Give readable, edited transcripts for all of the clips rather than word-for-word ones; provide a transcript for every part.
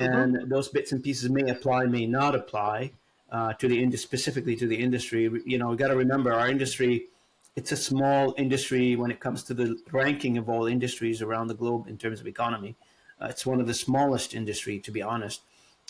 Mm-hmm. and those bits and pieces may apply, may not apply to the specifically to the industry. You know, we got to remember our industry. It's a small industry when it comes to the ranking of all industries around the globe in terms of economy. It's one of the smallest industry, to be honest.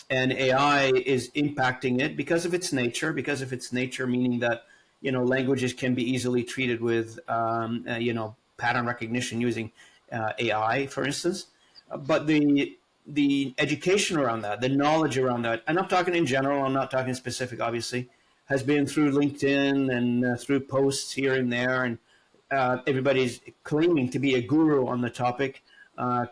And AI is impacting it because of its nature. Because of its nature, meaning that languages can be easily treated with pattern recognition using AI, for instance. But the education around that, the knowledge around that, and I'm talking in general, I'm not talking specific, obviously, has been through LinkedIn and through posts here and there, and everybody's claiming to be a guru on the topic,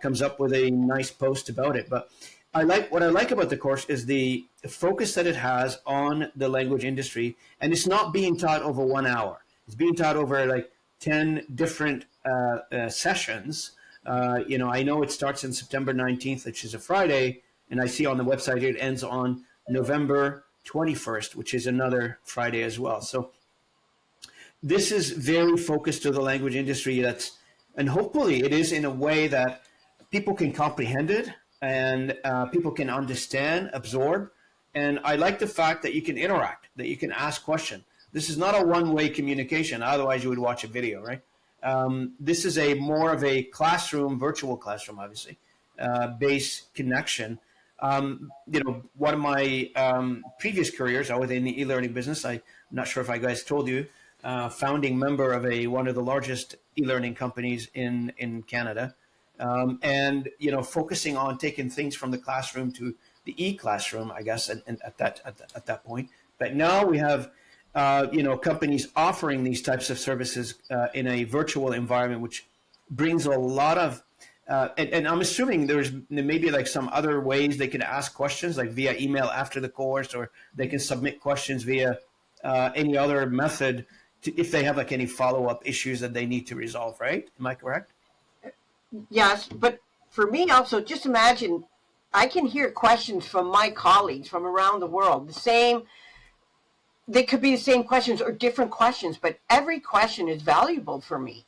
comes up with a nice post about it. But what I like about the course is the focus that it has on the language industry, and it's not being taught over 1 hour. It's being taught over like 10 different sessions. I know it starts on September 19th, which is a Friday, and I see on the website it ends on November 21st, which is another Friday as well. So this is very focused to the language industry. And hopefully it is in a way that people can comprehend it and people can understand, absorb. And I like the fact that you can interact, that you can ask questions. This is not a one-way communication. Otherwise, you would watch a video, right? This is more of a classroom, virtual classroom, obviously, based connection. One of my previous careers, I was in the e-learning business. I'm not sure if I guys told you, founding member of one of the largest e-learning companies in Canada, and focusing on taking things from the classroom to the e-classroom, I guess, and at that point. But now we have companies offering these types of services in a virtual environment, which brings a lot of, and I'm assuming there may be like some other ways they can ask questions, like via email after the course, or they can submit questions via any other method if they have like any follow-up issues that they need to resolve, right? Am I correct? Yes, but for me also, just imagine, I can hear questions from my colleagues from around the world, they could be the same questions or different questions, but every question is valuable for me,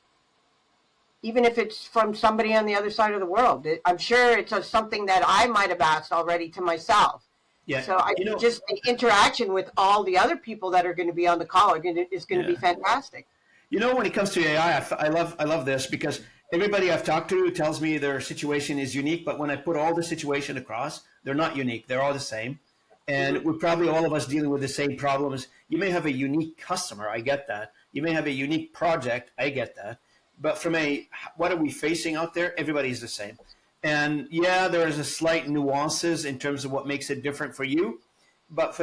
even if it's from somebody on the other side of the world. I'm sure it's something that I might have asked already to myself. Yeah. So just the interaction with all the other people that are going to be on the call is going to be fantastic. When it comes to AI, I love this because everybody I've talked to tells me their situation is unique, but when I put all the situation across, they're not unique. They're all the same. And we're probably all of us dealing with the same problems. You may have a unique customer, I get that. You may have a unique project, I get that. But from what are we facing out there? Everybody's the same. And yeah, there is a slight nuances in terms of what makes it different for you. But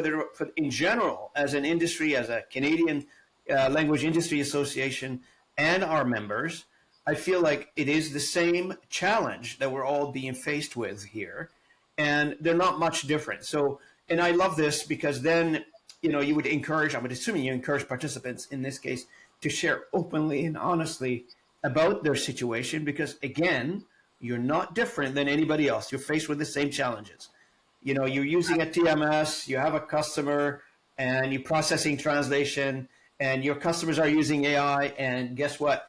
in general, as an industry, as a Canadian Language Industry Association and our members, I feel like it is the same challenge that we're all being faced with here. And they're not much different. So, and I love this because then, you would encourage, I'm assuming you encourage participants in this case to share openly and honestly about their situation because, again, you're not different than anybody else. You're faced with the same challenges. You're using a TMS, you have a customer, and you're processing translation, and your customers are using AI, and guess what?